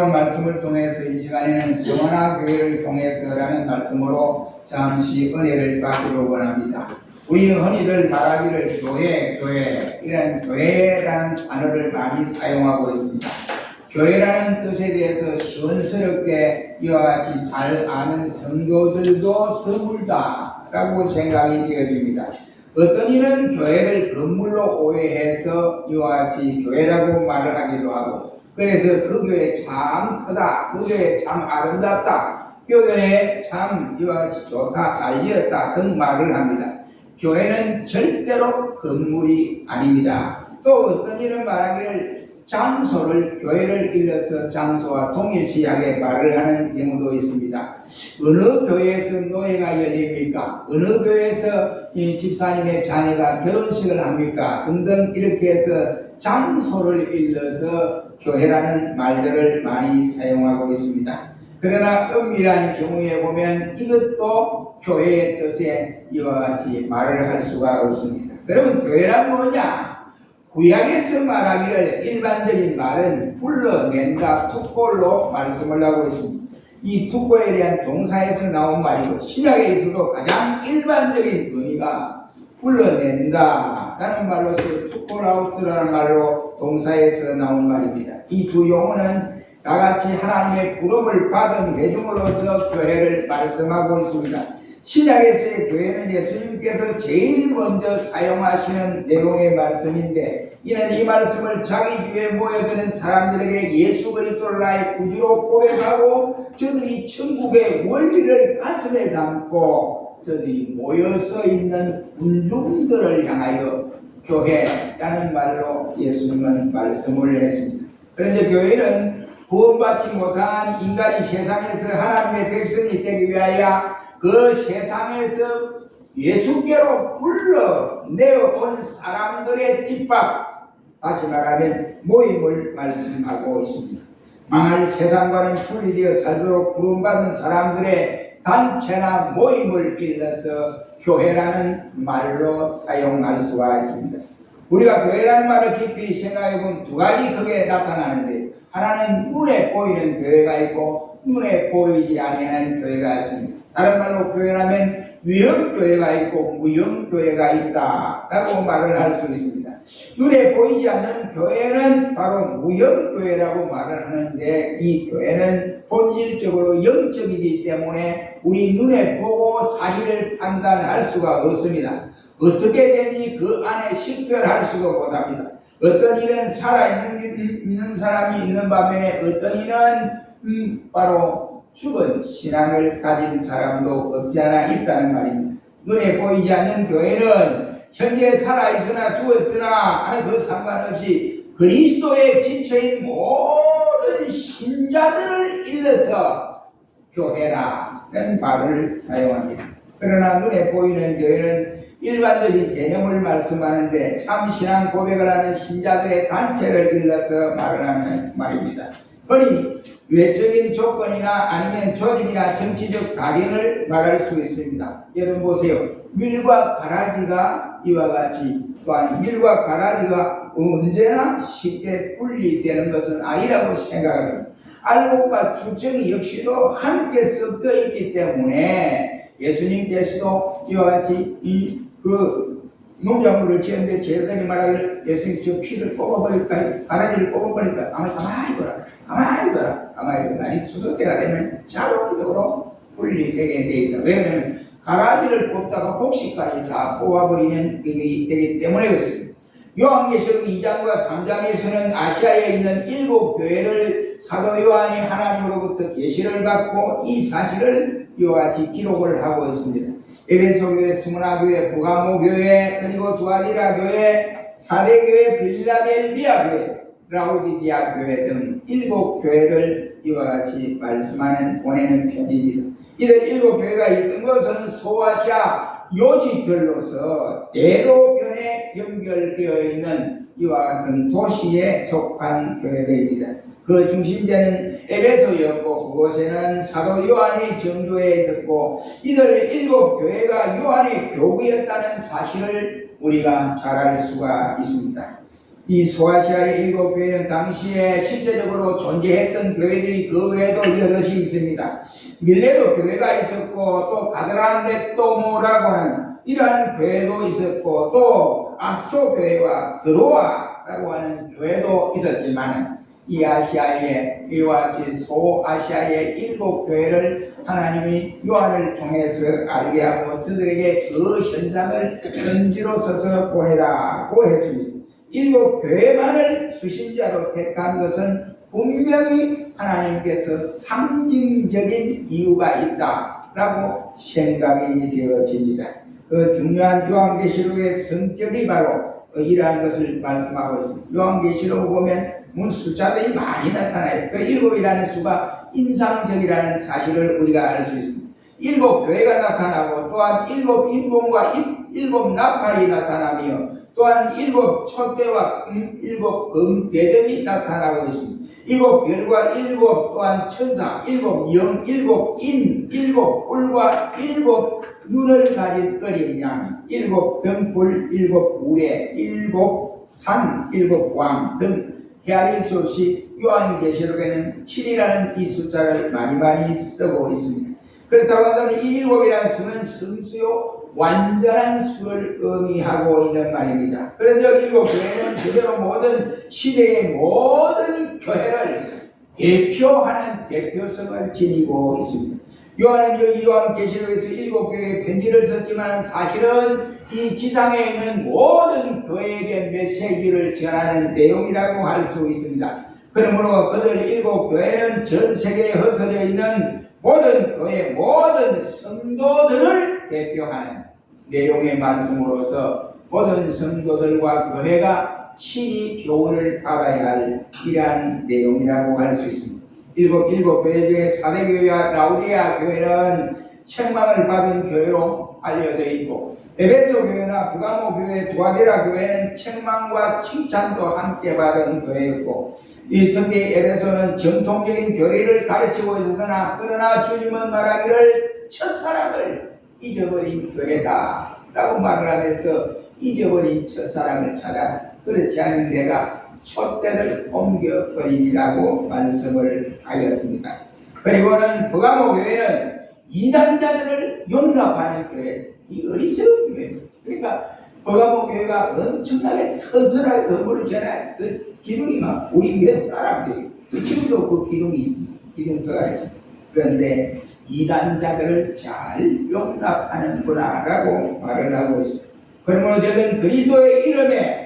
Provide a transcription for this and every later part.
말씀을 통해서 이 시간에는 성원아 교회를 통해서라는 말씀으로 잠시 은혜를 받기로 원합니다. 우리는 흔히들 말하기를 교회 이런 교회라는 단어를 많이 사용하고 있습니다. 교회라는 뜻에 대해서 시원스럽게 이와 같이 잘 아는 성도들도 드물다라고 생각이 되어집니다. 어떤 이는 교회를 건물로 오해해서 이와 같이 교회라고 말을 하기도 하고, 그래서 그 교회 참 크다, 그 교회 참 아름답다, 그 교회 참 이와 같이 좋다, 잘 지었다 등 말을 합니다. 교회는 절대로 건물이 아닙니다. 또 어떤 이는 말하기를 장소를, 교회를 일러서 장소와 동일시하게 말을 하는 경우도 있습니다. 어느 교회에서 노예가 열립니까? 어느 교회에서 이 집사님의 자녀가 결혼식을 합니까? 등등 이렇게 해서 장소를 일러서 교회라는 말들을 많이 사용하고 있습니다. 그러나 엄밀한 경우에 보면 이것도 교회의 뜻에 이와 같이 말을 할 수가 없습니다. 그러면 교회란 뭐냐? 구약에서 말하기를 일반적인 말은 불러낸다, 투꼴로 말씀을 하고 있습니다. 이 투꼴에 대한 동사에서 나온 말이고, 신약에서도 가장 일반적인 의미가 불러낸다 라는 말로서 투꼴아웃라는 말로 동사에서 나온 말입니다. 이 두 용어는 다같이 하나님의 부름을 받은 회중으로서 교회를 말씀하고 있습니다. 신약에서의 교회는 예수님께서 제일 먼저 사용하시는 내용의 말씀인데, 이는 이 말씀을 자기 교회에 모여드는 사람들에게 예수 그리스도를 나의 구주로 고백하고 저들이 천국의 원리를 가슴에 담고 저들이 모여서 있는 군중들을 향하여 교회라는 말로 예수님은 말씀을 했습니다. 그런데 교회는 구원받지 못한 인간이 세상에서 하나님의 백성이 되기 위하여 그 세상에서 예수께로 불러내어온 사람들의 집합, 다시 말하면 모임을 말씀하고 있습니다. 망할 세상과는 분리되어 살도록 구원받은 사람들의 단체나 모임을 일러서 교회라는 말로 사용할 수가 있습니다. 우리가 교회라는 말을 깊이 생각해보면 두 가지 크게 나타나는데, 하나는 눈에 보이는 교회가 있고 눈에 보이지 아니하는 교회가 있습니다. 다른 말로 표현하면 위형교회가 있고 무형교회가 있다 라고 말을 할 수 있습니다. 눈에 보이지 않는 교회는 바로 무형교회라고 말을 하는데, 이 교회는 본질적으로 영적이기 때문에 우리 눈에 보고 사실을 판단할 수가 없습니다. 어떻게 된지 그 안에 식별할 수도 못합니다. 어떤 이는 살아있는 사람이 있는 반면에 어떤 이는 바로 죽은 신앙을 가진 사람도 없지 않아 있다는 말입니다. 눈에 보이지 않는 교회는 현재 살아있으나 죽었으나 하는 그 상관없이 그리스도의 지체인 모든 신자들을 일러서 교회라는 말을 사용합니다. 그러나 눈에 보이는 교회는 일반적인 개념을 말씀하는데 참 신앙 고백을 하는 신자들의 단체를 일러서 말을 하는 말입니다. 흔히 외적인 조건이나 아니면 조직이나 정치적 각인을 말할 수 있습니다. 여러분 보세요. 밀과 가라지가 이와 같이, 또한 밀과 가라지가 언제나 쉽게 분리되는 것은 아니라고 생각합니다. 알곡과 축적이 역시도 함께 섞여 있기 때문에 예수님께서도 이와 같이 농작물을 지었는데 제자들이 말하기를 예수님 저 피를 뽑아버릴까요? 가라지를 뽑아버릴까요? 가만히 둬라. 날이 추석 때가 되면 자동적으로 분리되게 되어 있다. 왜냐하면 가라지를 뽑다가 곡식까지 다 뽑아버리는 일이 되기 때문에 그렇습니다. 요한계시록 2장과 3장에서는 아시아에 있는 7교회를 사도 요한이 하나님으로부터 계시를 받고 이 사실을 이와 같이 기록을 하고 있습니다. 에베소 교회, 스무나 교회, 부가모 교회, 그리고 두아디라 교회, 사대 교회, 빌라델비아 교회, 라우디디아 교회 등 7교회를 이와 같이 말씀하는 보내는 편지입니다. 이들 7교회가 있던 것은 소아시아 요지별로서 대로변에 연결되어 있는 이와 같은 도시에 속한 교회들입니다. 그 중심지는 에베소였고 그곳에는 사도 요한이 정조에 있었고 이들 7교회가 요한의 교구였다는 사실을 우리가 잘 알 수가 있습니다. 이 소아시아의 7교회는 당시에 실제적으로 존재했던 교회들이 그 외에도 여럿이 있습니다. 밀레도 교회가 있었고, 또 가드란데 또 뭐라고 하는 이러한 교회도 있었고, 또 아소 교회와 드로아라고 하는 교회도 있었지만, 이 아시아의 이와 같이 소아시아의 7교회를 하나님이 요한을 통해서 알게 하고 저들에게 그 현상을 편지로 써서 보내라고 했습니다. 7교회만을 수신자로 택한 것은 분명히 하나님께서 상징적인 이유가 있다라고 생각이 되어집니다. 그 중요한 요한계시록의 성격이 바로 이러한 것을 말씀하고 있습니다. 요한계시록을 보면 숫자들이 많이 나타나요. 그 7이라는 수가 인상적이라는 사실을 우리가 알 수 있습니다. 7교회가 나타나고, 또한 7인본과 7나팔이 나타나며, 또한 7촛대와 7금대접이 나타나고 있습니다. 7별과 7 또한 천사, 7영, 7인, 7뿔과 7 눈을 가진 어린 양, 7 등불, 7 우레, 7 산, 7 광 등 헤아릴 수 없이 요한계시록에는 7이라는 이 숫자를 많이 쓰고 있습니다. 그렇다고 한다면 이 7이라는 수는 성수요 완전한 수를 의미하고 있는 말입니다. 그런데 7교회는 그대로 모든 시대의 모든 교회를 대표하는 대표성을 지니고 있습니다. 요한은 이 요한계시록에서 7교회에 편지를 썼지만 사실은 이 지상에 있는 모든 교회에게 메시지를 전하는 내용이라고 할 수 있습니다. 그러므로 그들 7교회는 전 세계에 흩어져 있는 모든 교회, 모든 성도들을 대표하는 내용의 말씀으로서 모든 성도들과 교회가 친히 교훈을 받아야 할 이러한 내용이라고 할 수 있습니다. 7 교회 중에 사대교회와 라우디아 교회는 책망을 받은 교회로 알려져 있고, 에베소 교회나 부가모 교회, 두아디라 교회는 책망과 칭찬도 함께 받은 교회였고, 특히 에베소는 전통적인 교리를 가르치고 있었으나 그러나 주님은 말하기를 첫사랑을 잊어버린 교회다 라고 말을 하면서 잊어버린 첫사랑을 찾아 그렇지 않은 내가 촛대를 옮겨버리니라고 말씀을 하였습니다. 그리고는 부가모 교회는 이단자들을 용납하는 교회, 이 어리석은 교회입니다. 그러니까 부가모 교회가 엄청나게 튼튼하게 건물을 지어놔야 그 기둥이 막 우리 몇 사람들이 지금도 그 기둥이 있습니다. 기둥터가 있습니다. 그런데 이단자들을 잘 용납하는구나 라고 말을 하고 있습니다. 그러므로 저는 그리스도의 이름에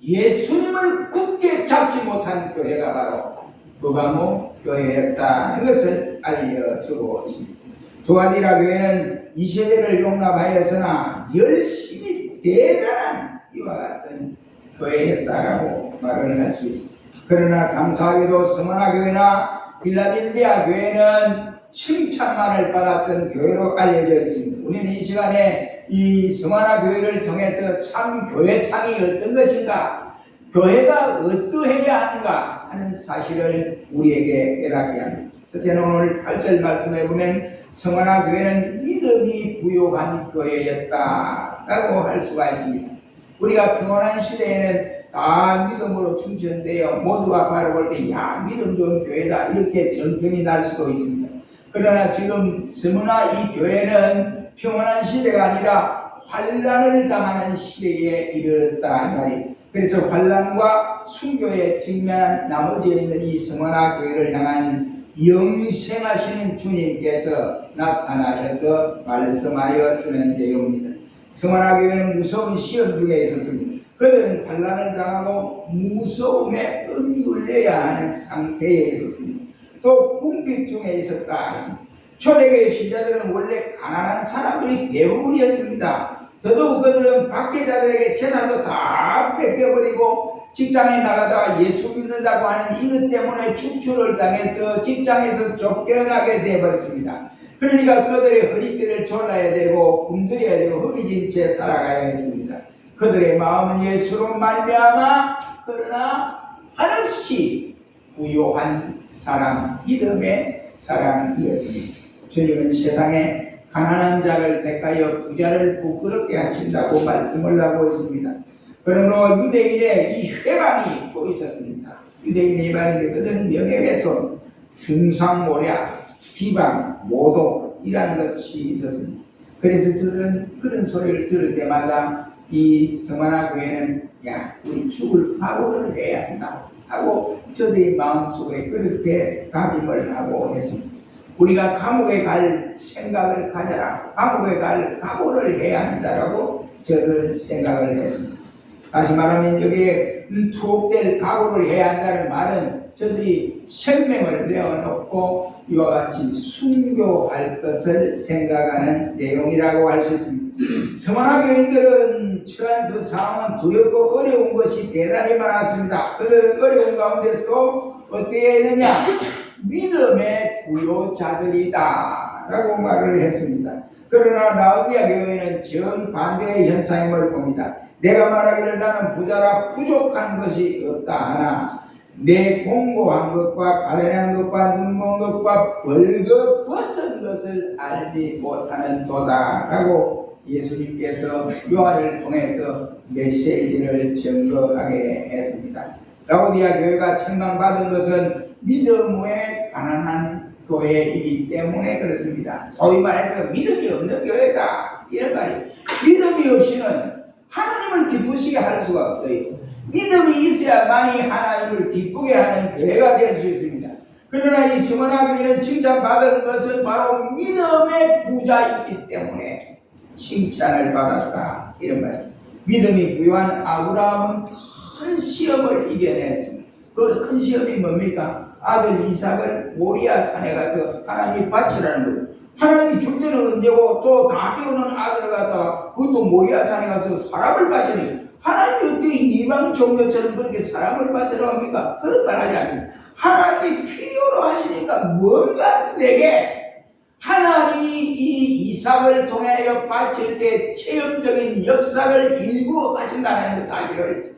예수님을 굳게 잡지 못한 교회가 바로 부가모 교회였다는 것을 알려주고 있습니다. 두아디라 교회는 이 세대를 용납하였으나 열심히 대단한 이와 같은 교회였다라고 말을 할 수 있습니다. 그러나 감사하게도 스무나 교회나 빌라델비아 교회는 칭찬만을 받았던 교회로 알려져 있습니다. 우리는 이 시간에 이 스무나 교회를 통해서 참 교회상이 어떤 것인가, 교회가 어떠해야 하는가 하는 사실을 우리에게 깨닫게 합니다. 첫째는 오늘 8절 말씀에 보면 스무나 교회는 믿음이 부요한 교회였다라고 할 수가 있습니다. 우리가 평온한 시대에는 다 믿음으로 충천되어 모두가 바라볼 때 야 믿음 좋은 교회다 이렇게 정평이 날 수도 있습니다. 그러나 지금 스무나 이 교회는 평온한 시대가 아니라 환난을 당하는 시대에 이르렀다 말이에요. 그래서 환난과 순교에 직면한 나머지에 있는 이 스무나 교회를 향한 영생하시는 주님께서 나타나셔서 말씀하여 주는 내용입니다. 스무나 교회는 무서운 시험 중에 있었습니다. 그들은 환난을 당하고 무서움에 억눌려야 하는 상태에 있었습니다. 또 궁핍 중에 있었다 했습니다. 초대교회 신자들은 원래 가난한 사람들이 대부분이었습니다. 더더욱 그들은 박해자들에게 재산도 다 뺏겨버리고 직장에 나가다가 예수 믿는다고 하는 이것 때문에 축출을 당해서 직장에서 쫓겨나게 되어버렸습니다. 그러니까 그들의 허리띠를 졸라야 되고 굶주려야 되고 허기진 채 살아가야 했습니다. 그들의 마음은 예수로 말미암아 그러나 한없이 부요한 사랑, 믿음의 사랑이었습니다. 주님은 세상에 가난한 자를 택하여 부자를 부끄럽게 하신다고 말씀을 하고 있습니다. 그러므로 유대인의 이 회방이 또 있었습니다. 유대인의 회방이 되거든 명예훼손, 흉상모략, 비방, 모독이라는 것이 있었습니다. 그래서 저는 그런 소리를 들을 때마다 이 성만화 교회는 야, 우리 죽을 각오를 해야 한다 하고 저들의 마음속에 그렇게 다짐을 하고 했습니다. 우리가 감옥에 갈 생각을 가져라. 감옥에 갈 각오를 해야 한다라고 저들 생각을 했습니다. 다시 말하면 여기에 투옥될 각오를 해야 한다는 말은 저들이 생명을 내어놓고 이와 같이 순교할 것을 생각하는 내용이라고 할 수 있습니다. 성만화 교인들은 처한 그 상황은 두렵고 어려운 것이 대단히 많았습니다. 그들은 어려운 가운데서 어떻게 했느냐? 믿음의 부요자들이다 라고 말을 했습니다. 그러나 라우디아 교회는 정반대의 현상임을 봅니다. 내가 말하기를 나는 부자라 부족한 것이 없다 하나 내 공고한 것과 가련한 것과 눈먼 것과 벌거벗은 것을 알지 못하는 도다 라고 예수님께서 요한을 통해서 메시지를 증거하게 했습니다. 라우디아 교회가 책망받은 것은 믿음에 가난한 교회이기 때문에 그렇습니다. 소위 말해서 믿음이 없는 교회다 이런 말이. 믿음이 없이는 하나님을 기쁘시게 할 수가 없어요. 믿음이 있어야만이 하나님을 기쁘게 하는 교회가 될 수 있습니다. 그러나 이 성만화 교회는 칭찬받은 것은 바로 믿음의 부자이기 때문에 칭찬을 받았다 이런 말입니다. 믿음이 부유한 아브라함은 큰 시험을 이겨냈습니다. 그 큰 시험이 뭡니까? 아들 이삭을 모리아 산에 가서 하나님이 바치라는 거예요. 하나님이 줄 때는 언제고 또 다 깨우는 아들을 갖다가 그것도 모리아 산에 가서 사람을 바치는 하나님이 어떻게 이방 종교처럼 그렇게 사람을 바치라고 합니까? 그런 말 하지 않습니다. 하나님이 필요로 하시니까 뭔가 내게 하나님이 이 이삭을 통하여 바칠 때 체험적인 역사를 일부 하신다는 그 사실을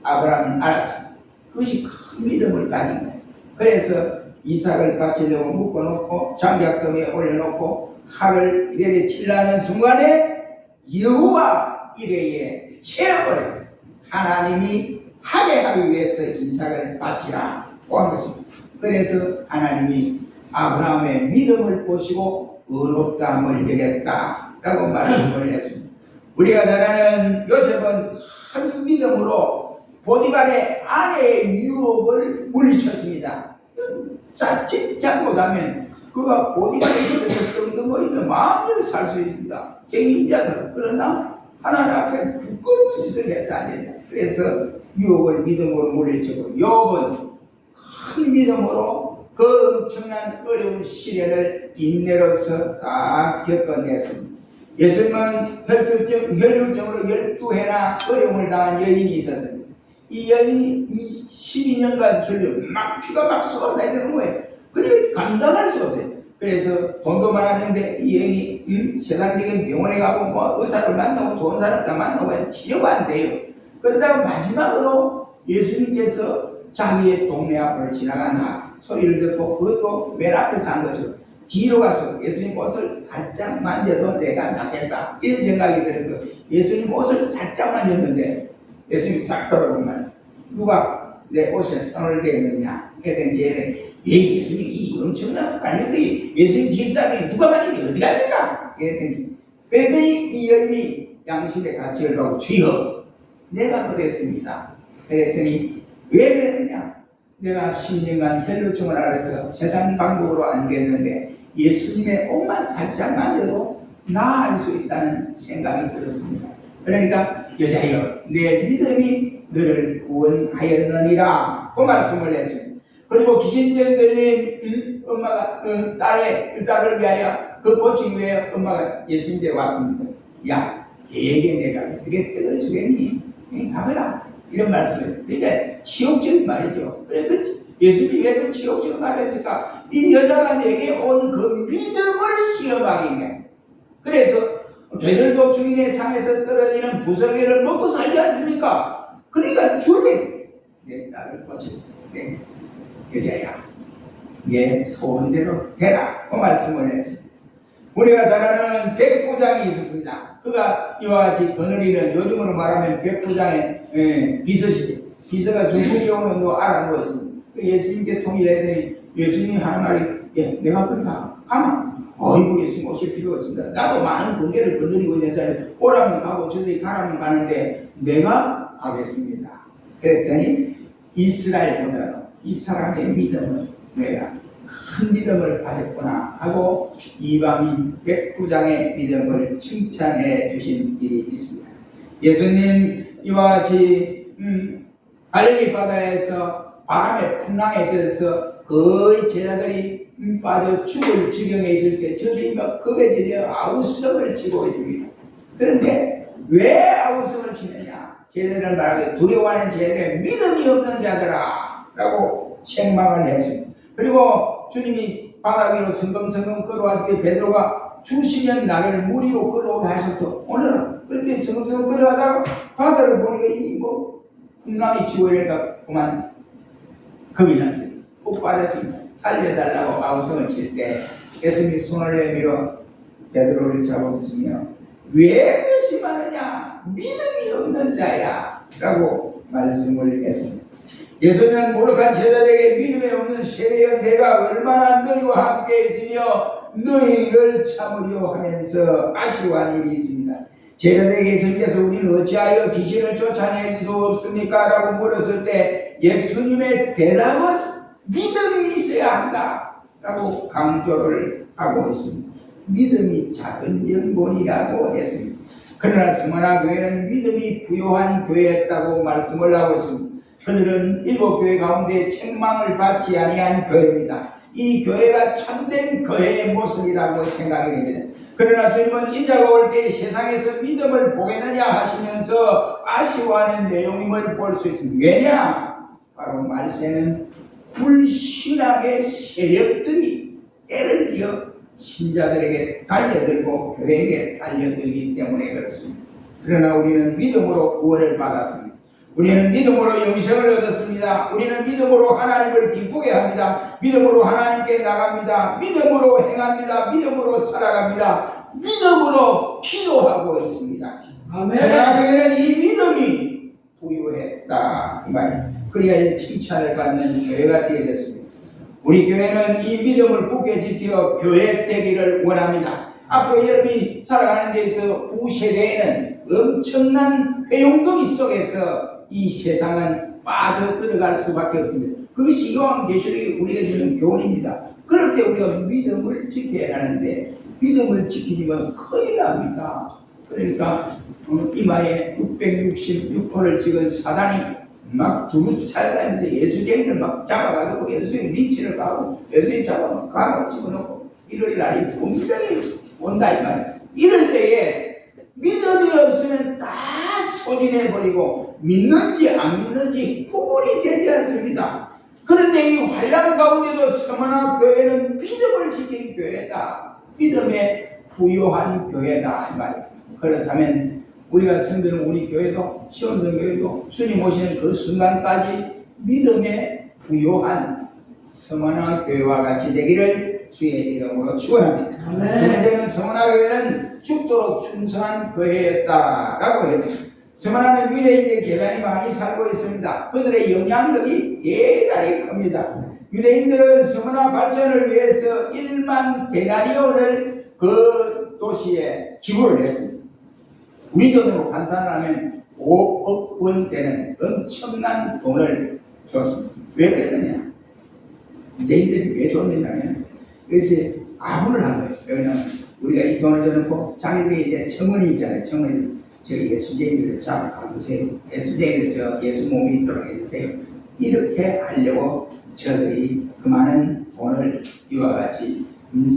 아브라함은 알았습니다. 그것이 큰 믿음을 가진 거예요. 그래서 이삭을 바치려고 묶어놓고 장작더미에 올려놓고 칼을 이래 치려는 순간에 여호와 이레의 체험을 하나님이 하게 하기 위해서 이삭을 바치라고 한 것입니다. 그래서 하나님이 아브라함의 믿음을 보시고 의롭다함을 여겼다라고 말씀을 했습니다. 우리가 잘 아는 요셉은 큰 믿음으로 보디발의 아내의 유혹을 물리쳤습니다. 자칫 잘못하면 그가 보디발의 집에서 떵떵거리며 마음대로 살 수 있습니다. 쟁의자들. 그러나 하나님 앞에 부끄러운 짓을 해서 안 된다. 그래서 유혹을 믿음으로 물리치고 욥은 큰 믿음으로 그 엄청난 어려운 시련을 인내로서 다 겪어냈습니다. 예수님은 혈류증으로 12해나 어려움을 당한 여인이 있었습니다. 이 여인이 12년간 혈류 막 피가 막 쏟아내리는 거예요. 그래 감당할 수 없어요. 그래서 돈도 많았는데 이 여인이 세상적인 병원에 가고 뭐 의사를 만나고 좋은 사람 다 만나고 해도 치료가 안 돼요. 그러다가 마지막으로 예수님께서 자기의 동네 앞을 지나간다 소리를 듣고 그것도 맨 앞에서 한 것을 뒤로 가서 예수님 옷을 살짝 만져도 내가 낫겠다 이런 생각이 들어서 예수님 옷을 살짝 만졌는데 예수님이 싹 돌아보고 말씀 누가 내 옷에 손을 대느냐 했더니 얘는 예수님 이 엄청난 관료들이 예수님 뒤에 있다니 누가 만지니 어떻게 합니까? 그랬더니 이 여인이 양심의 가치를 가고 주여 내가 그랬습니다. 그랬더니 왜 그랬느냐? 내가 10년간 혈류증을 앓아서 세상 방법으로 안 됐는데 예수님의 옷만 살짝 만져도 나을 수 있다는 생각이 들었습니다. 그러니까 여자여 내 믿음이 너를 구원하였느니라 그 말씀을 했습니다. 그리고 귀신병 들린 엄마가 딸을 위하여 그 고치기 위해 엄마가 예수님께 왔습니다. 야 얘에게 내가 어떻게 떡을 주겠니? 가거라 이런 말씀을. 그러니까 치욕적인 말이죠. 그래서 예수님이 왜 그 치욕적인 말을 했을까? 이 여자가 내게 온 그 믿음을 시험하기 위해. 그래서 베들도 주인의 상에서 떨어지는 부서기를 먹고 살지 않습니까? 그러니까 주님 내 딸을 고쳐줘. 내 여자야 내 소원대로 되라 그 말씀을 했습니다. 우리가 잘 아는 백부장이 있었습니다. 그가 이와 같이 거느리는 요즘으로 말하면 백부장의 비서시죠. 비서가 중국에 오는 거 알아보았습니다. 예수님께 통일했더니 예수님이 하는 말이 내가 그리 가만. 어이구 예수님 오실 필요가 없습니다. 나도 많은 관계를 거느리고 있는 사람이 오라면 가고 저들이 가라면 가는데 내가 가겠습니다. 그랬더니 이스라엘보다는 이 사람의 믿음을 내가 큰 믿음을 가졌구나 하고 이방인 백부장의 믿음을 칭찬해 주신 일이 있습니다. 예수님 이와 같이 갈릴리 바다에서 바람에 풍랑에 젖어서 거의 제자들이 빠져 죽을 지경에 있을 때 저들이 막 겁에 질려 아우성을 치고 있습니다. 그런데 왜 아우성을 치느냐? 제자들은 말하기에 두려워하는 제자들의 믿음이 없는 자들아 라고 책망을 했습니다. 그리고 주님이 바다 위로 성금성금 걸어왔을 때 베드로가 주시면 나를 물 위로 걸어오게 하셔서 오늘은 그렇게 성금성금 걸어가다가 바다를 보니까 이 풍랑이 치고 이러니까 그만 겁이 났어요. 푹 빠졌습니다. 살려달라고 아우성을 칠 때 예수님이 손을 내밀어 베드로를 잡으시며 왜 의심하느냐? 믿음이 없는 자야 라고 말씀을 했습니다. 예수님은 모독한 제자들에게 믿음이 없는 세대여 내가 얼마나 너희와 함께 있으며 너희를 참으려 하면서 아쉬워한 일이 있습니다. 제자들에게 예수님께서 우리는 어찌하여 귀신을 쫓아낼 수도 없습니까? 라고 물었을 때 예수님의 대답은 믿음이 있어야 한다 라고 강조를 하고 있습니다. 믿음이 작은 영본이라고 했습니다. 그러나 스마나 교회는 믿음이 부요한 교회였다고 말씀을 하고 있습니다. 그들은 7교회 가운데 책망을 받지 아니한 교회입니다. 이 교회가 참된 교회의 모습이라고 생각이 됩니다. 그러나 주님은 인자가 올 때 세상에서 믿음을 보겠느냐 하시면서 아쉬워하는 내용임을 볼 수 있습니다. 왜냐? 바로 말세는 불신앙의 세력들이 때를 지어 신자들에게 달려들고 교회에게 달려들기 때문에 그렇습니다. 그러나 우리는 믿음으로 구원을 받았습니다. 우리는 믿음으로 영생을 얻었습니다. 우리는 믿음으로 하나님을 기쁘게 합니다. 믿음으로 하나님께 나갑니다. 믿음으로 행합니다. 믿음으로 살아갑니다. 믿음으로 기도하고 있습니다. 아멘. 세상에는 이 믿음이 부유했다 이 말입니다. 그래야 칭찬을 받는 교회가 되어졌습니다. 우리 교회는 이 믿음을 굳게 지켜 교회 되기를 원합니다. 앞으로 여러분이 살아가는 데 있어 후세대에는 엄청난 회용동이 속에서 이 세상은 빠져들어갈 수밖에 없습니다. 그것이 요한계시록이 우리에게 주는 교훈입니다. 그럴 때 우리가 믿음을 지켜야 하는데 믿음을 지키지만 큰일 납니다. 그러니까 이 말에 666호를 찍은 사단이 막 두루 찾아다니면서 예수쟁이를 막 잡아가지고 예수쟁이 민치를 가고 예수쟁이 잡아놓고 가로 집어넣고 이럴 날이 분명히 온다 이 말이에요. 이럴 때에 믿음이 없으면 다 소진해버리고 믿는지 안 믿는지 구분이 되지 않습니다. 그런데 이 환난 가운데도 서머나 교회는 믿음을 지킨 교회다. 믿음에 부요한 교회다 이 말이에요. 그렇다면 우리가 섬기는 우리 교회도 시온성교회도 주님 오시는 그 순간까지 믿음에 부요한 서머나 교회와 같이 되기를 주의 이름으로 축원합니다. 두 번째는 서머나 교회는 죽도록 충성한 교회였다라고 했습니다. 서머나는 유대인들의 대단히 많이 살고 있습니다. 그들의 영향력이 대단히 큽니다. 유대인들은 서머나 발전을 위해서 1만 데나리온을 그 도시에 기부를 했습니다. 우리 돈으로 환산하면 5억 원 되는 엄청난 돈을 줬습니다. 왜 그랬느냐? 유대인들이 왜 줬느냐면 그래서 아부를 한 거예요. 왜냐하면 우리가 이 돈을 줘놓고 자기들이 이제 청원이 있잖아요. 청원이 저 예수쟁이를 잡아가보세요. 예수쟁이를 저 예수 몸이 있도록 해주세요. 이렇게 하려고 저들이 그 많은 돈을 이와 같이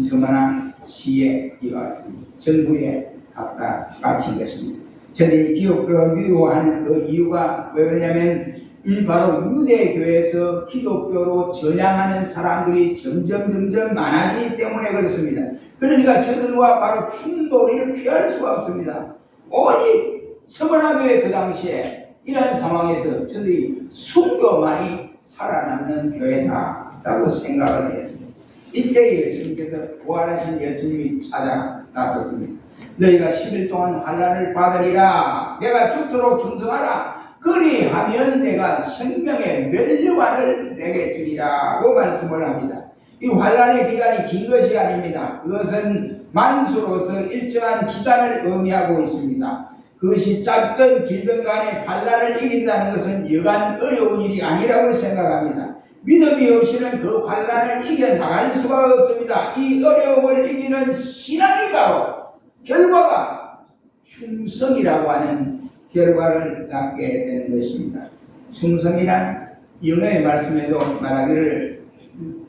서머나 시에 이와 같이 정부에 갖다 바친 것입니다. 저들이 기독교를 미워하는 그 이유가 왜 그러냐면 이 바로 유대교에서 기독교로 전향하는 사람들이 점점 많아지기 때문에 그렇습니다. 그러니까 저들과 바로 충돌을 피할 수가 없습니다. 오직 서머나교회 그 당시에 이러한 상황에서 저들이 순교만이 살아남는 교회다라고 생각을 했습니다. 이때 예수님께서 부활하신 예수님이 찾아 나섰습니다. 너희가 10일 동안 환난을 받으리라. 내가 죽도록 충성하라. 그리하면 내가 생명의 면류관을 내게 주리라고 말씀을 합니다. 이 환란의 기간이 긴 것이 아닙니다. 그것은 만수로서 일정한 기간을 의미하고 있습니다. 그것이 짧든 길든 간에 환란을 이긴다는 것은 여간 어려운 일이 아니라고 생각합니다. 믿음이 없이는 그 환란을 이겨나갈 수가 없습니다. 이 어려움을 이기는 신앙이 바로 결과가 충성이라고 하는 결과를 낳게 되는 것입니다. 충성이란 영어의 말씀에도 말하기를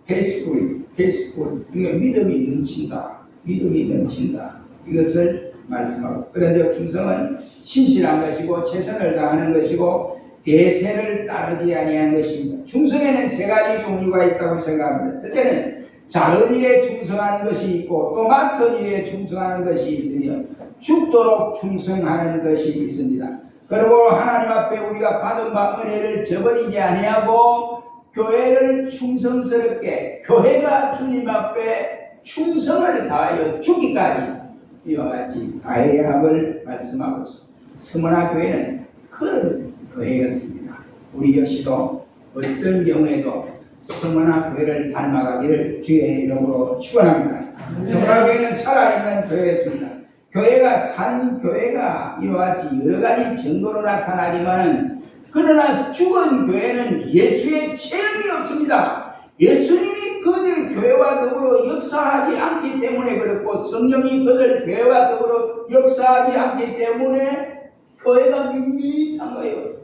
페이스풀, 그러니까 믿음이 넘친다. 이것을 말씀하고, 그런데 충성은 신실한 것이고 최선을 다하는 것이고 대세를 따르지 아니한 것입니다. 충성에는 세 가지 종류가 있다고 생각합니다. 첫째는 작은 일에 충성하는 것이 있고 또 맡은 일에 충성하는 것이 있으며 죽도록 충성하는 것이 있습니다. 그리고 하나님 앞에 우리가 받은 바 은혜를 저버리지 아니하고 교회를 충성스럽게, 교회가 주님 앞에 충성을 다하여 죽기까지 이와 같이 다해야 함을 말씀하고 있습니다. 서머나 교회는 그런 교회였습니다. 우리 역시도 어떤 경우에도 서머나 교회를 닮아가기를 주의 이름으로 축원합니다. 서머나 교회는 살아있는 교회였습니다. 교회가 산 교회가 이와 같이 여러 가지 증거로 나타나지만은, 그러나 죽은 교회는 예수의 체험이 없습니다. 예수님이 그들 교회와 더불어 역사하지 않기 때문에 그렇고 성령이 그들 교회와 더불어 역사하지 않기 때문에 교회가 밋밋한 거예요.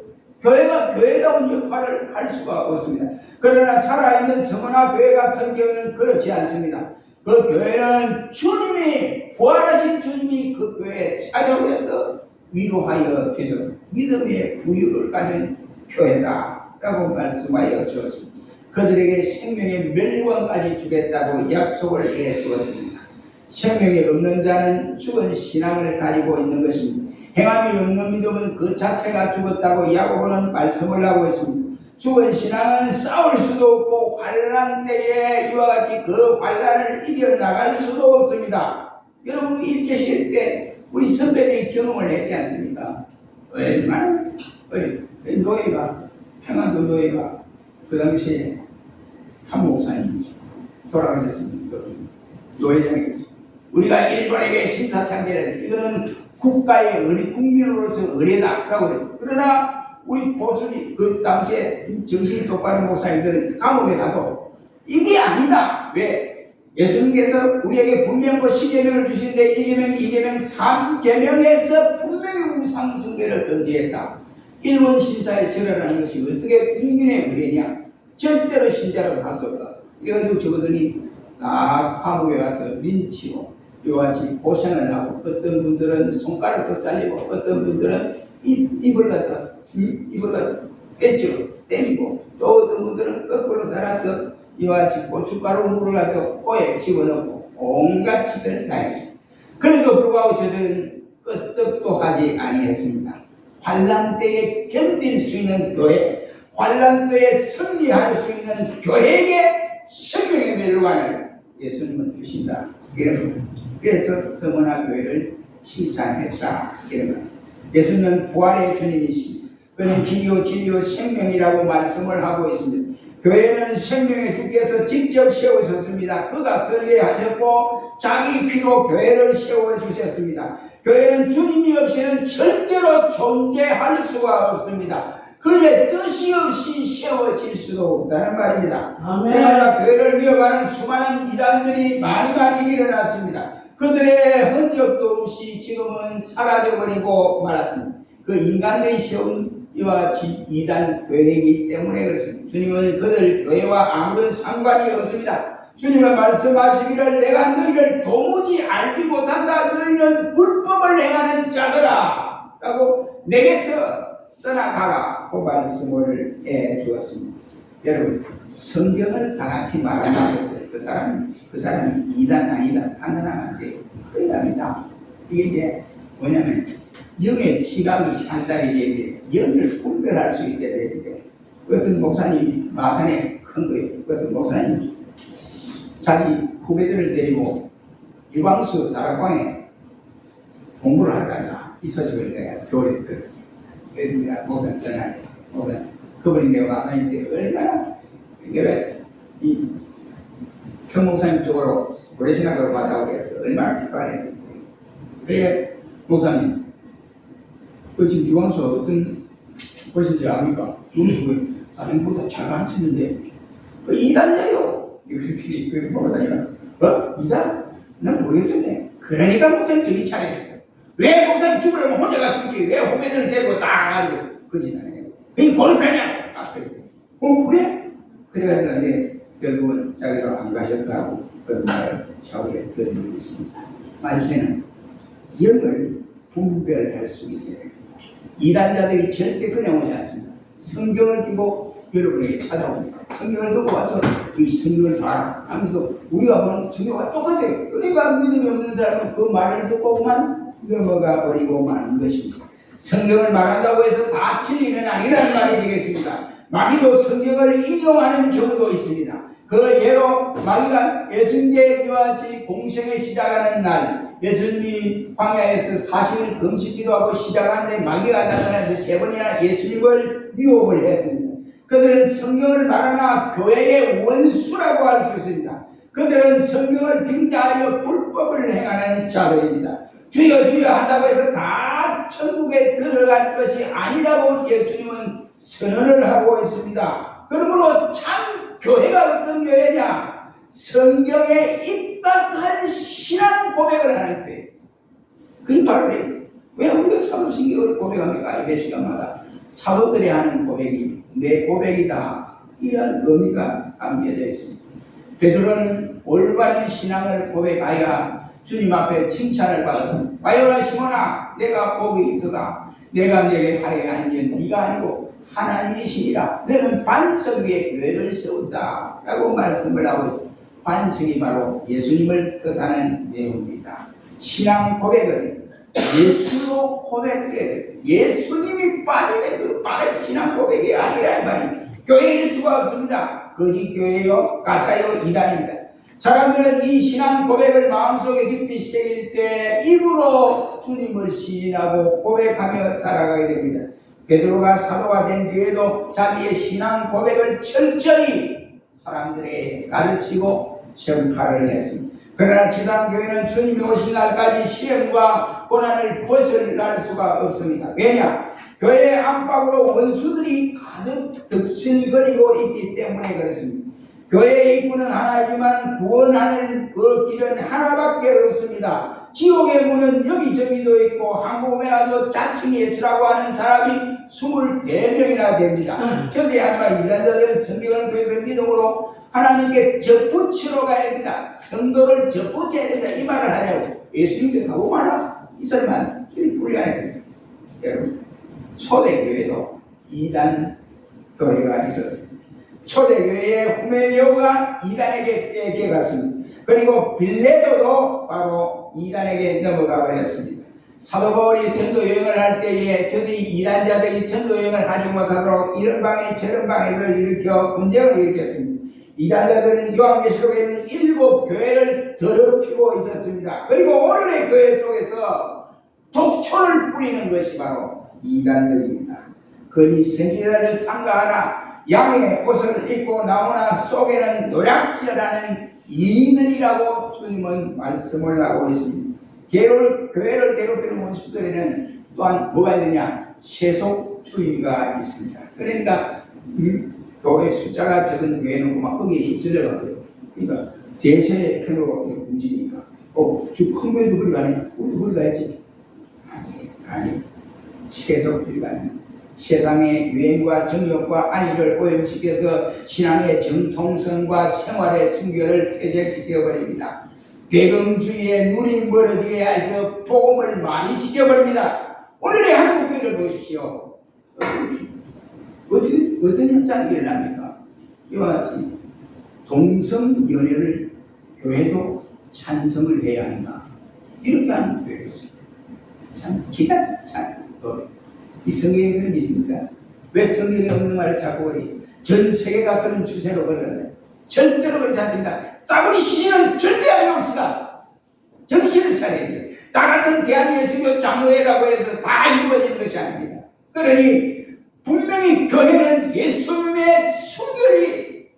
교회가 교회다운 역할을 할 수가 없습니다. 그러나 살아있는 서머나 교회 같은 경우는 그렇지 않습니다. 그 교회는 주님이, 부활하신 주님이 그 교회에 찾아오셔서 위로하여 주셔서 믿음의 부유를 가진 교회다라고 말씀하여 주었습니다. 그들에게 생명의 멸류관까지 주겠다고 약속을 해 주었습니다. 생명이 없는 자는 죽은 신앙을 가지고 있는 것입니다. 행함이 없는 믿음은 그 자체가 죽었다고 야고보는 말씀을 하고 있습니다. 죽은 신앙은 싸울 수도 없고 환난 때에 이와 같이 그 환난을 이겨나갈 수도 없습니다. 여러분 일제시대 때 우리 선배들이 경험을 했지 않습니까? 얼마나 노예가, 평안도 노예가 그 당시에 한 목사님이 돌아가셨습니다. 노예장에서 우리가 일본에게 신사참배를, 이거는 국가의 의뢰, 국민으로서 의뢰다라고 그랬어요. 그러나 우리 보수니 그 당시에 정신이 똑바른 목사님들은 감옥에 가도 이게 아니다. 왜? 예수님께서 우리에게 분명한 십계명을 주시는데 1계명, 2계명, 3계명에서 분명히 우상숭배를 금지했다. 일본 신사에 절하라는 것이 어떻게 국민의 의뢰냐? 절대로 신자로 할 수 없다. 이래가지고 저거들이 다 감옥에 가서 린치고 이와 같이 고생을 하고, 어떤 분들은 손가락도 잘리고 어떤 분들은 입을 갖다 뺐죠. 때리고, 또 어떤 분들은 거꾸로 달아서 이와 같이 고춧가루 물을 가지고 코에 집어넣고 온갖 짓을 다 했습니다. 그래도 불구하고 저들은 끄떡도 하지 아니했습니다. 환난 때에 견딜 수 있는 교회, 환난 때에 승리할 수 있는 교회에게 생명의 멸류관을 예수님은 주신다. 그래서 서머나 교회를 칭찬했다. 예수님은 부활의 주님이십니다. 그는 길이요 진리요 생명이라고 말씀을 하고 있습니다. 교회는 생명의 주께서 직접 세우셨습니다. 그가 설계하셨고 자기 피로 교회를 세워주셨습니다. 교회는 주님이 없이는 절대로 존재할 수가 없습니다. 그의 뜻이 없이 세워질 수도 없다는 말입니다. 때마다 교회를 위협하는 수많은 이단들이 많이 일어났습니다. 그들의 흔적도 없이 지금은 사라져버리고 말았습니다. 그 인간들이 세운 이와 같이 이단 교회이기 때문에 그렇습니다. 주님은 그들 교회와 아무런 상관이 없습니다. 주님은 말씀하시기를 내가 너희를 도무지 알지 못한다. 너희는 불법을 행하는 자들아 라고 내게서 떠나가라 고 말씀을 해 주었습니다. 여러분 성경을 다 같이 말한다고 했어요. 그 사람이 이단 아니다 판단하면 안 돼요. 큰일 납니다. 이게 이제 뭐냐면 영의 시각이 판단이 되는데 영을 분별할 수 있어야 되는데, 어떤 목사님이 마산에 큰 거예요. 어떤 목사님이 자기 후배들을 데리고 유광수 다락방에 공부를 하러 간다. 이 소식을 내가 서울에서 들었어요. 그랬습니다. 목사님 전화해서. 목사님, 그분이 내가 마사님 때 얼마나 내가 이 성목사님 쪽으로 고래신학을 받아오고 해서 얼마나 비판했는데. 그래, 목사님, 그 지금 유광수 어떤 것인지 압니까? 유광수 다른 보다 잘 가르치는데, 그 이단자요. 이랬더니, 그 목사님은, 이단? 난 모르겠네. 그러니까 목사님 정신 차려야 왜 목사님 죽으려면 혼자가 죽지? 왜 후배들을 데리고 딱 가지고 거짓하냐? 그게 뭘 빼냐? 딱 그래. 그래? 그래가지고 이제 결국은 자기도 안 가셨다고 그런 말을 샤워에 들은 적이 있습니다. 말세는 영을 분별할 수 있어야 됩니다. 이단자들이 절대 그냥 오지 않습니다. 성경을 띄고 여러분에게 찾아옵니다. 성경을 두고 와서 이 성경을 봐라 하면서 우리가 보는 성경과 똑같아요. 그러니까 믿음이 없는 사람은 그 말을 듣고만 넘어가 버리고 마는 것입니다. 성경을 말한다고 해서 다 진리는 아니라는 말이 되겠습니다. 마귀도 성경을 인용하는 경우도 있습니다. 그 예로 마귀가 예수님의 이와 같이 공생을 시작하는 날 예수님이 광야에서 40일 금식기도하고 시작하는데 마귀가 나타나서 3번이나 예수님을 유혹을 했습니다. 그들은 성경을 말하나 교회의 원수라고 할 수 있습니다. 그들은 성경을 빙자하여 불법을 행하는 자들입니다. 주여 주여 한다고 해서 다 천국에 들어갈 것이 아니라고 예수님은 선언을 하고 있습니다. 그러므로 참 교회가 어떤 교회냐? 성경에 입각한 신앙 고백을 하는 교회. 그게 바로 왜 우리가 사도신경을 고백합니까? 예배 시간마다 사도들이 하는 고백이 내 고백이다. 이런 의미가 담겨져 있습니다. 베드로는 올바른 신앙을 고백하여 주님 앞에 칭찬을 받았습니다. 바요나 시몬아, 내가 복이 있도다. 내가 내게 하려 하는 게 네가 아니고 하나님이시니라. 너는 반석 위에 교회를 세운다. 라고 말씀을 하고 있습니다. 반석이 바로 예수님을 뜻하는 내용입니다. 신앙 고백은 예수로 고백해야 돼요. 예수님이 빠지면 그 빠른 신앙 고백이 아니라 말이 교회일 수가 없습니다. 거짓 교회요, 가짜요, 이단입니다. 사람들은 이 신앙 고백을 마음속에 깊이 새길 때 입으로 주님을 시인하고 고백하며 살아가게 됩니다. 베드로가 사도가 된 뒤에도 자기의 신앙 고백을 철저히 사람들에게 가르치고 전파를 했습니다. 그러나 지상교회는 주님이 오신 날까지 시험과 고난을 벗어날 수가 없습니다. 왜냐? 교회의 안팎으로 원수들이 가득 득실거리고 있기 때문에 그렇습니다. 교회의 입구는 하나이지만 구원하는 그 길은 하나밖에 없습니다. 지옥의 문은 여기저기도 있고 한국에도 자칭 예수라고 하는 사람이 24명이나 됩니다. 저대한말 이단자들은 성경을 그래서 믿음으로 하나님께 접붙이러 가야 됩니다. 성도를 접붙여야 된다. 이 말을 하냐고. 예수님도 가고 말아. 이 사람은 불리하게 됩니다. 여러분, 초대교회도 이단 교회가 있었습니다. 초대교회의 후메니오가 이단에게 뺏겨갔습니다. 그리고 빌레도도 바로 이단에게 넘어가 버렸습니다. 사도 바울이 전도 여행을 할 때에 저들이 이단자들이 전도 여행을 하지 못하도록 이런 방해 저런 방해를 일으켜 분쟁을 일으켰습니다. 이단자들은 요한계시록에는 7교회를 더럽히고 있었습니다. 그리고 오늘의 교회 속에서 독초를 뿌리는 것이 바로 이단들입니다. 거짓 선지자를 상가하나 양의 옷을 입고 나오나 속에는 노략질하는 이인들이라고 주님은 말씀을 하고 있습니다. 교회를 괴롭히는 원수들에는 또한 뭐가 있느냐? 세속주의가 있습니다. 그러니까 교회 숫자가 적은 교회는 막 거기에 휩쓸려가고요. 그러니까 대세 편으로 움직이니까 큰 교회도 그리 가냐? 우리도 그리 가야지. 아니 세속주의가 아닙니다. 세상의 유행과 정욕과 안위를 오염시켜서 신앙의 정통성과 생활의 순결을 퇴색시켜버립니다. 괴금주의에 눈이 멀어지게 해서 복음을 많이 시켜버립니다. 오늘의 한국교회를 보십시오. 어떤 현상이 일어납니까? 이와 같이 동성연애를 교회도 찬성을 해야 한다. 이렇게 하는 교회가 있습니다. 참 기가 참 이 성경에 그런 게 있습니까? 왜 성경에 없는 말을 자꾸 그리? 전 세계가 그런 추세로 걸어가요. 절대로 그렇지 않습니다. 따구리 시신은 절대 하지 맙시다. 정신을 차려야 돼요. 다 같은 대한예수교 장로회라고 해서 다 이루어지는 것이 아닙니다. 그러니 분명히 교회는 예수님의 순결이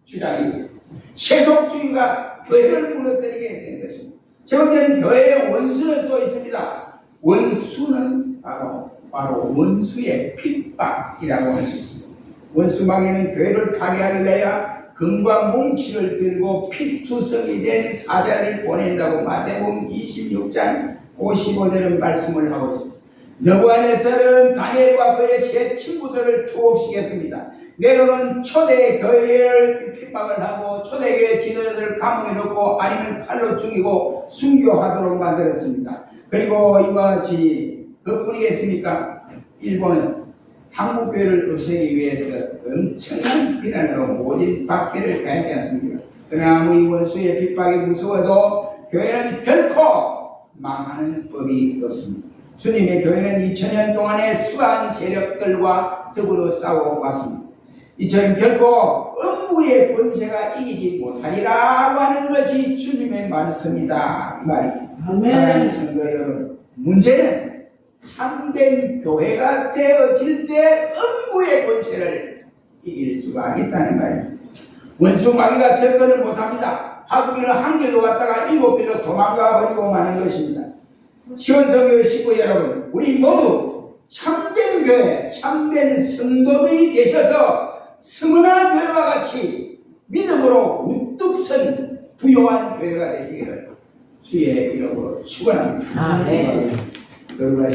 주장이고 세속주의가 교회를 무너뜨리게 된 것입니다. 세 번째는 교회의 원수는 또 있습니다. 원수는 바로 원수의 핍박이라고 할 수 있습니다. 원수마귀는 교회를 파괴하기 위하여 금과 뭉치를 들고 피투성이 된 사자를 보낸다고 마태복음 26장 55절은 말씀을 하고 있습니다. 너부갓네살은 다니엘과 그의 세 친구들을 투옥시켰습니다. 네로는 초대 교회를 핍박을 하고 초대교회 지도자들을 감옥에 넣고 아니면 칼로 죽이고 순교하도록 만들었습니다. 그리고 이와 같이 그뿐이겠습니까? 일본은 한국교회를 없애기 위해서 엄청난 비난과 모진 박해를 가했지 않습니까? 그러나 아무리 원수의 핍박이 무서워도 교회는 결코 망하는 법이 없습니다. 주님의 교회는 2000년 동안의 수많은 세력들과 더불어 싸워왔습니다. 이처럼 결코 음부의 권세가 이기지 못하리라고 하는 것이 주님의 말씀이다. 이 말입니다. 사랑하는 성도 여러분, 문제는 참된 교회가 되어질 때 음부의 권세를 이길 수가 있다는 말입니다. 원수 마귀가 접근을 못합니다. 한국인은 한 길로 갔다가 7길로 도망가 버리고 마는 것입니다. 시원성교회 식구 여러분, 우리 모두 참된 교회, 참된 성도들이 되셔서 스무나 교회와 같이 믿음으로 우뚝 선 부요한 교회가 되시기를 주의 이름으로 축원합니다. 아멘. 여러분